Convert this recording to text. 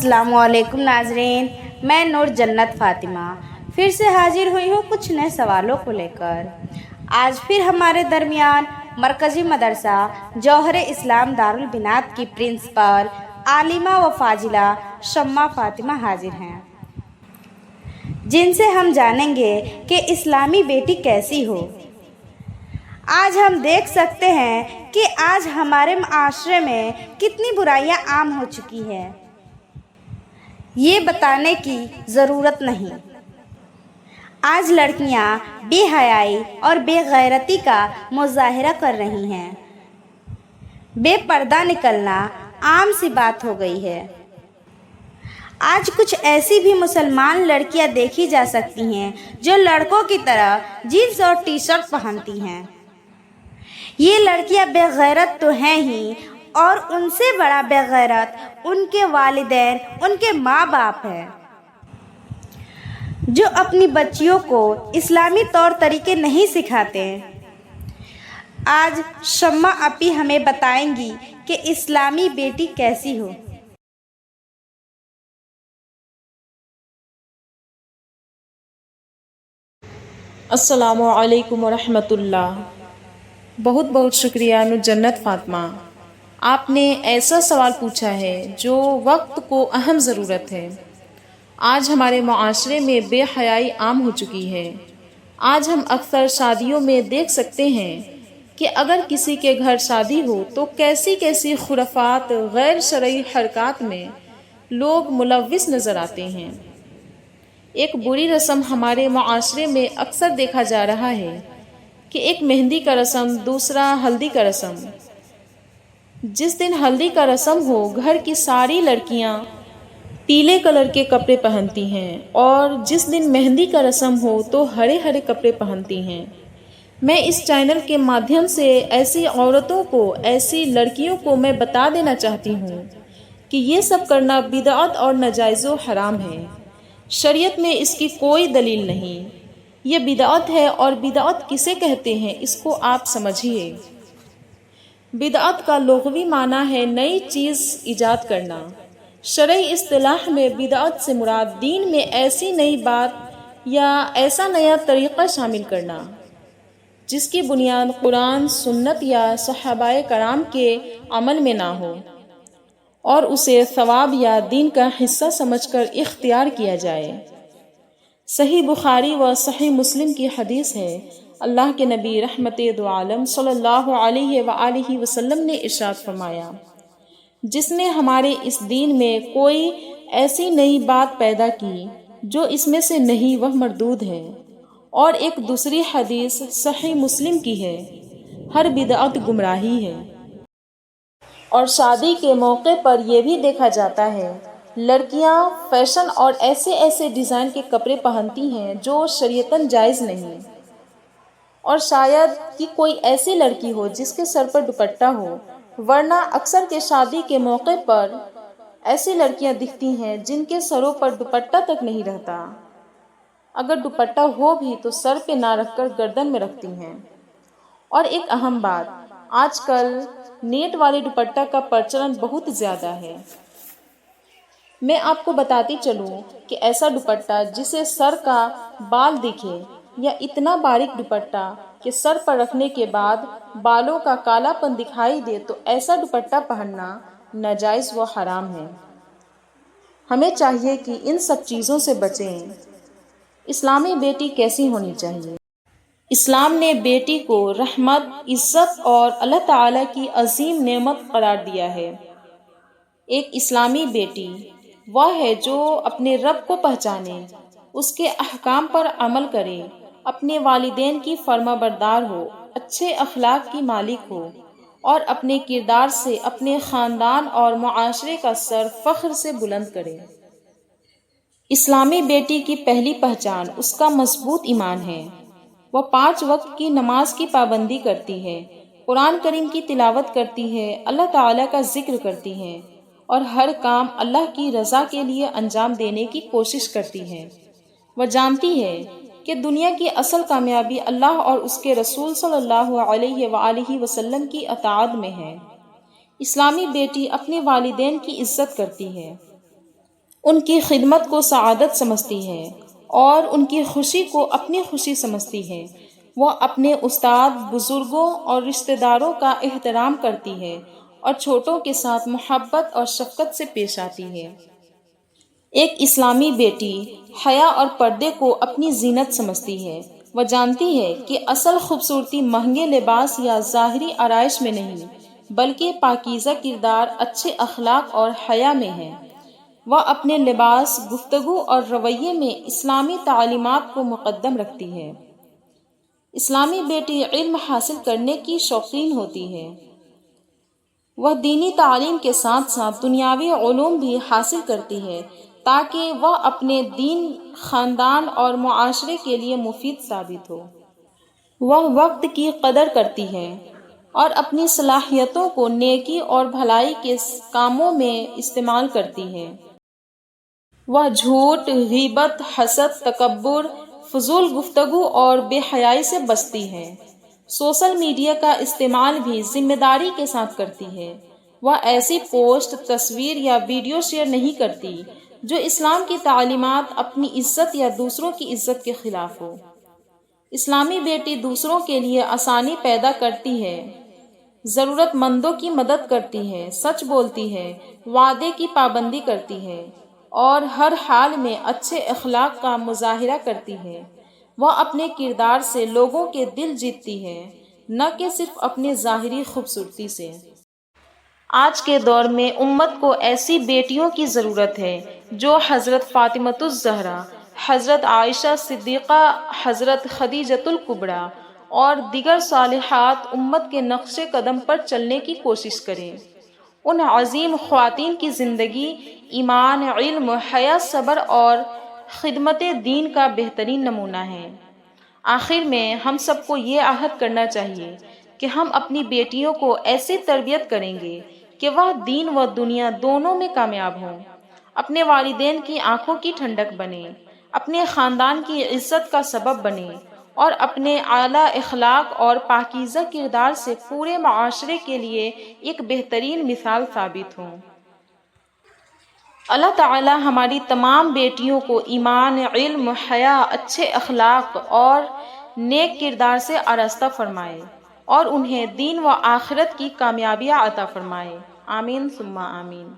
السلام علیکم ناظرین، میں نور جنت فاطمہ پھر سے حاضر ہوئی ہوں کچھ نئے سوالوں کو لے کر۔ آج پھر ہمارے درمیان مرکزی مدرسہ جوہر اسلام دارالبنات کی پرنسپل عالمہ و فاضلہ شمع فاطمہ حاضر ہیں، جن سے ہم جانیں گے کہ اسلامی بیٹی کیسی ہو۔ آج ہم دیکھ سکتے ہیں کہ آج ہمارے معاشرے میں کتنی برائیاں عام ہو چکی ہیں، یہ بتانے کی ضرورت نہیں۔ آج لڑکیاں بے حیائی اور بے غیرتی کا مظاہرہ کر رہی ہیں، بے پردہ نکلنا عام سی بات ہو گئی ہے۔ آج کچھ ایسی بھی مسلمان لڑکیاں دیکھی جا سکتی ہیں جو لڑکوں کی طرح جینس اور ٹی شرٹ پہنتی ہیں۔ یہ لڑکیاں بے غیرت تو ہیں ہی، اور ان سے بڑا بے غیرت ان کے والدین، ان کے ماں باپ ہیں، جو اپنی بچیوں کو اسلامی طور طریقے نہیں سکھاتے۔ آج شمع اپی ہمیں بتائیں گی کہ اسلامی بیٹی کیسی ہو۔ السلام علیکم ورحمۃ اللہ۔ بہت بہت شکریہ نور جنت فاطمہ، آپ نے ایسا سوال پوچھا ہے جو وقت کو اہم ضرورت ہے۔ آج ہمارے معاشرے میں بے حیائی عام ہو چکی ہے۔ آج ہم اکثر شادیوں میں دیکھ سکتے ہیں کہ اگر کسی کے گھر شادی ہو تو کیسی کیسی خرافات، غیر شرعی حرکات میں لوگ ملوث نظر آتے ہیں۔ ایک بری رسم ہمارے معاشرے میں اکثر دیکھا جا رہا ہے کہ ایک مہندی کا رسم، دوسرا ہلدی کا رسم۔ جس دن ہلدی کا رسم ہو، گھر کی ساری لڑکیاں پیلے کلر کے کپڑے پہنتی ہیں، اور جس دن مہندی کا رسم ہو تو ہرے ہرے کپڑے پہنتی ہیں۔ میں اس چینل کے مادھیم سے ایسی عورتوں کو، ایسی لڑکیوں کو میں بتا دینا چاہتی ہوں کہ یہ سب کرنا بدعت اور ناجائز و حرام ہے۔ شریعت میں اس کی کوئی دلیل نہیں۔ یہ بدعت ہے، اور بدعت کسے کہتے ہیں اس کو آپ سمجھیے۔ بدعت کا لغوی معنی ہے نئی چیز ایجاد کرنا۔ شرعی اصطلاح میں بدعت سے مراد دین میں ایسی نئی بات یا ایسا نیا طریقہ شامل کرنا جس کی بنیاد قرآن، سنت یا صحابہ کرام کے عمل میں نہ ہو، اور اسے ثواب یا دین کا حصہ سمجھ کر اختیار کیا جائے۔ صحیح بخاری و صحیح مسلم کی حدیث ہے، اللہ کے نبی رحمت دو عالم صلی اللہ علیہ وآلہ وسلم نے ارشاد فرمایا، جس نے ہمارے اس دین میں کوئی ایسی نئی بات پیدا کی جو اس میں سے نہیں، وہ مردود ہے۔ اور ایک دوسری حدیث صحیح مسلم کی ہے، ہر بدعت گمراہی ہے۔ اور شادی کے موقع پر یہ بھی دیکھا جاتا ہے، لڑکیاں فیشن اور ایسے ایسے ڈیزائن کے کپڑے پہنتی ہیں جو شریعتاً جائز نہیں۔ اور شاید کہ کوئی ایسی لڑکی ہو جس کے سر پر دوپٹہ ہو، ورنہ اکثر کے شادی کے موقع پر ایسی لڑکیاں دکھتی ہیں جن کے سروں پر دوپٹہ تک نہیں رہتا، اگر دوپٹہ ہو بھی تو سر پہ نہ رکھ کر گردن میں رکھتی ہیں۔ اور ایک اہم بات، آج کل نیٹ والے دوپٹہ کا پرچلن بہت زیادہ ہے۔ میں آپ کو بتاتی چلوں کہ ایسا دوپٹہ جسے سر کا بال دکھے، یا اتنا باریک دوپٹہ کہ سر پر رکھنے کے بعد بالوں کا کالا پن دکھائی دے، تو ایسا دوپٹہ پہننا ناجائز و حرام ہے۔ ہمیں چاہیے کہ ان سب چیزوں سے بچیں۔ اسلامی بیٹی کیسی ہونی چاہیے؟ اسلام نے بیٹی کو رحمت، عزت اور اللہ تعالیٰ کی عظیم نعمت قرار دیا ہے۔ ایک اسلامی بیٹی وہ ہے جو اپنے رب کو پہچانے، اس کے احکام پر عمل کرے، اپنے والدین کی فرما بردار ہو، اچھے اخلاق کی مالک ہو، اور اپنے کردار سے اپنے خاندان اور معاشرے کا سر فخر سے بلند کرے۔ اسلامی بیٹی کی پہلی پہچان اس کا مضبوط ایمان ہے۔ وہ 5 وقت کی نماز کی پابندی کرتی ہے، قرآن کریم کی تلاوت کرتی ہے، اللہ تعالیٰ کا ذکر کرتی ہے، اور ہر کام اللہ کی رضا کے لیے انجام دینے کی کوشش کرتی ہے۔ وہ جانتی ہے کہ دنیا کی اصل کامیابی اللہ اور اس کے رسول صلی اللہ علیہ وآلہ وسلم کی اطاعت میں ہے۔ اسلامی بیٹی اپنے والدین کی عزت کرتی ہے، ان کی خدمت کو سعادت سمجھتی ہے اور ان کی خوشی کو اپنی خوشی سمجھتی ہے۔ وہ اپنے استاد، بزرگوں اور رشتہ داروں کا احترام کرتی ہے اور چھوٹوں کے ساتھ محبت اور شفقت سے پیش آتی ہے۔ ایک اسلامی بیٹی حیا اور پردے کو اپنی زینت سمجھتی ہے۔ وہ جانتی ہے کہ اصل خوبصورتی مہنگے لباس یا ظاہری آرائش میں نہیں، بلکہ پاکیزہ کردار، اچھے اخلاق اور حیا میں ہے۔ وہ اپنے لباس، گفتگو اور رویے میں اسلامی تعلیمات کو مقدم رکھتی ہے۔ اسلامی بیٹی علم حاصل کرنے کی شوقین ہوتی ہے۔ وہ دینی تعلیم کے ساتھ ساتھ دنیاوی علوم بھی حاصل کرتی ہے تاکہ وہ اپنے دین، خاندان اور معاشرے کے لیے مفید ثابت ہو۔ وہ وقت کی قدر کرتی ہے اور اپنی صلاحیتوں کو نیکی اور بھلائی کے کاموں میں استعمال کرتی ہے۔ وہ جھوٹ، غیبت، حسد، تکبر، فضول گفتگو اور بے حیائی سے بچتی ہے۔ سوشل میڈیا کا استعمال بھی ذمہ داری کے ساتھ کرتی ہے۔ وہ ایسی پوسٹ، تصویر یا ویڈیو شیئر نہیں کرتی جو اسلام کی تعلیمات، اپنی عزت یا دوسروں کی عزت کے خلاف ہو۔ اسلامی بیٹی دوسروں کے لیے آسانی پیدا کرتی ہے، ضرورت مندوں کی مدد کرتی ہے، سچ بولتی ہے، وعدے کی پابندی کرتی ہے اور ہر حال میں اچھے اخلاق کا مظاہرہ کرتی ہے۔ وہ اپنے کردار سے لوگوں کے دل جیتتی ہے، نہ کہ صرف اپنے ظاہری خوبصورتی سے۔ آج کے دور میں امت کو ایسی بیٹیوں کی ضرورت ہے جو حضرت فاطمۃ الزہرا، حضرت عائشہ صدیقہ، حضرت خدیجۃ الکبریٰ اور دیگر صالحات امت کے نقش قدم پر چلنے کی کوشش کریں۔ ان عظیم خواتین کی زندگی ایمان، علم، حیا، صبر اور خدمت دین کا بہترین نمونہ ہے۔ آخر میں ہم سب کو یہ عہد کرنا چاہیے کہ ہم اپنی بیٹیوں کو ایسی تربیت کریں گے کہ وہ دین و دنیا دونوں میں کامیاب ہوں، اپنے والدین کی آنکھوں کی ٹھنڈک بنیں، اپنے خاندان کی عزت کا سبب بنیں اور اپنے اعلیٰ اخلاق اور پاکیزہ کردار سے پورے معاشرے کے لیے ایک بہترین مثال ثابت ہوں۔ اللہ تعالی ہماری تمام بیٹیوں کو ایمان، علم، حیا، اچھے اخلاق اور نیک کردار سے آراستہ فرمائے اور انہیں دین و آخرت کی کامیابیاں عطا فرمائے۔ آمین ثم آمین۔